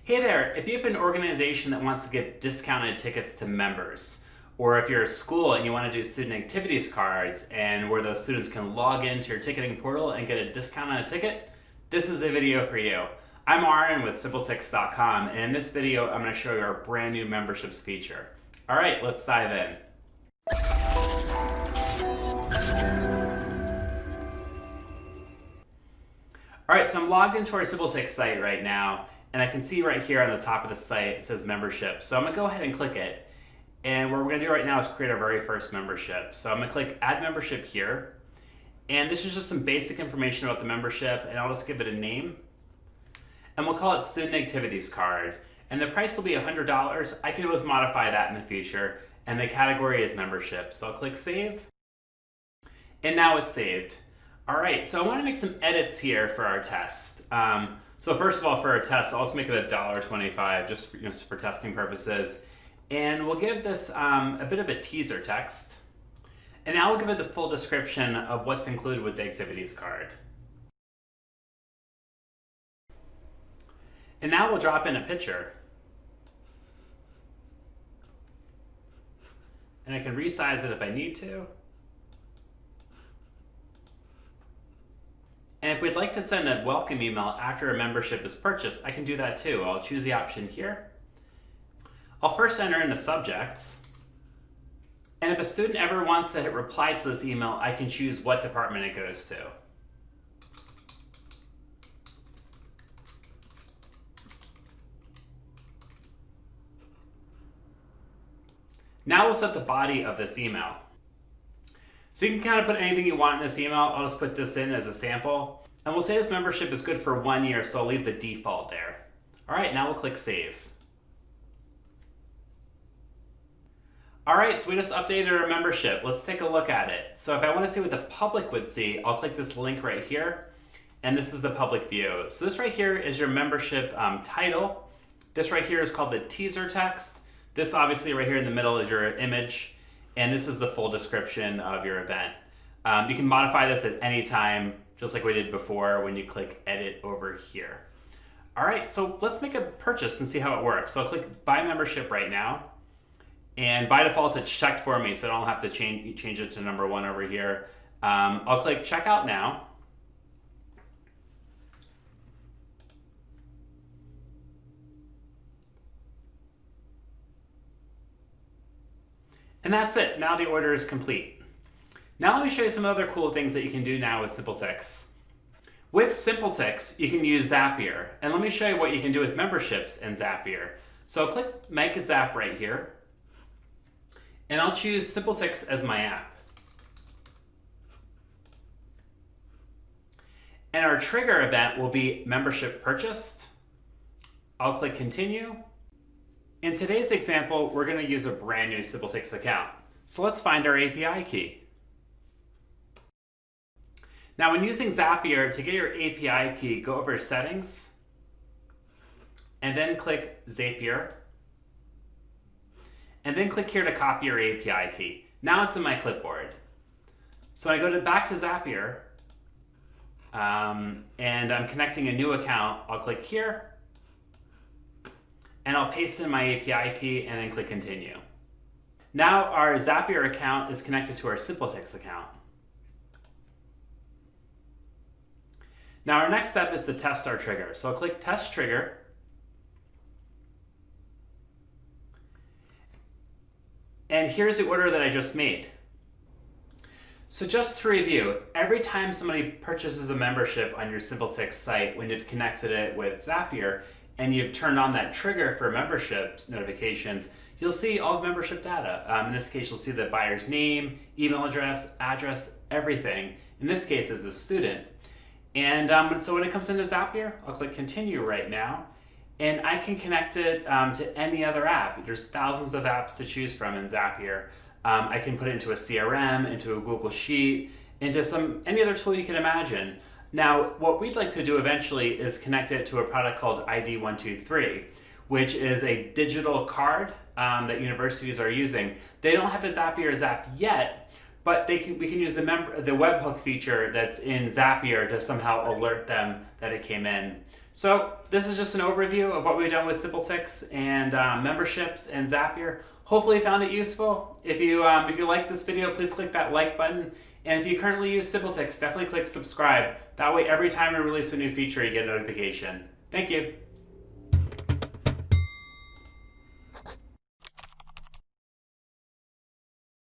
Hey there, if you have an organization that wants to give discounted tickets to members, or if you're a school and you want to do student activities cards and where those students can log into your ticketing portal and get a discount on a ticket, this is a video for you. I'm Aaron with SimpleTix.com, and in this video I'm going to show you our brand new memberships feature. Alright, let's dive in. Alright, so I'm logged into our SimpleTix site right now, and I can see right here on the top of the site it says membership. So I'm going to go ahead and click it. And what we're going to do right now is create our very first membership. So I'm going to click Add Membership here. And this is just some basic information about the membership, and I'll just give it a name. And we'll call it Student Activities Card. And the price will be $100. I can always modify that in the future. And the category is membership. So I'll click Save. And now it's saved. All right, so I want to make some edits here for our test. So first of all, for our test, I'll just make it $1.25 just for testing purposes. And we'll give this a bit of a teaser text. And now we'll give it the full description of what's included with the activities card. And now we'll drop in a picture. And I can resize it if I need to. And if we'd like to send a welcome email after a membership is purchased, I can do that too. I'll choose the option here. I'll first enter in the subject. And if a student ever wants to hit reply to this email, I can choose what department it goes to. Now we'll set the body of this email. So you can kind of put anything you want in this email. I'll just put this in as a sample. And we'll say this membership is good for 1 year, so I'll leave the default there. All right, now we'll click Save. All right, so we just updated our membership. Let's take a look at it. So if I want to see what the public would see, I'll click this link right here. And this is the public view. So this right here is your membership title. This right here is called the teaser text. This obviously right here in the middle is your image. And this is the full description of your event. You can modify this at any time, just like we did before when you click Edit over here. All right, so let's make a purchase and see how it works. So I'll click Buy Membership right now. And by default, it's checked for me, so I don't have to change it to number 1 over here. I'll click Checkout now. And that's it. Now the order is complete. Now let me show you some other cool things that you can do now with SimpleTix. With SimpleTix, you can use Zapier. And let me show you what you can do with memberships in Zapier. So I'll click Make a Zap right here. And I'll choose SimpleTix as my app. And our trigger event will be membership purchased. I'll click Continue. In today's example, we're going to use a brand new SimpleTix account. So let's find our API key. Now when using Zapier, to get your API key, go over Settings, and then click Zapier, and then click here to copy your API key. Now it's in my clipboard. So I go back to Zapier, and I'm connecting a new account. I'll click here, and I'll paste in my API key and then click Continue. Now our Zapier account is connected to our SimpleTix account. Now our next step is to test our trigger. So I'll click Test Trigger. And here's the order that I just made. So just to review, every time somebody purchases a membership on your SimpleTix site, when you've connected it with Zapier, and you've turned on that trigger for memberships notifications, you'll see all the membership data. In this case, you'll see the buyer's name, email address, everything. In this case, as a student. And so when it comes into Zapier, I'll click Continue right now. And I can connect it to any other app. There's thousands of apps to choose from in Zapier. I can put it into a CRM, into a Google Sheet, into any other tool you can imagine. Now, what we'd like to do eventually is connect it to a product called ID123, which is a digital card that universities are using. They don't have a Zapier app yet, but we can use the webhook feature that's in Zapier to somehow alert them that it came in. So this is just an overview of what we've done with SimpleTix and memberships and Zapier. Hopefully you found it useful. If you like this video, please click that like button. And if you currently use SimpleTix, definitely click subscribe. That way every time we release a new feature, you get a notification. Thank you.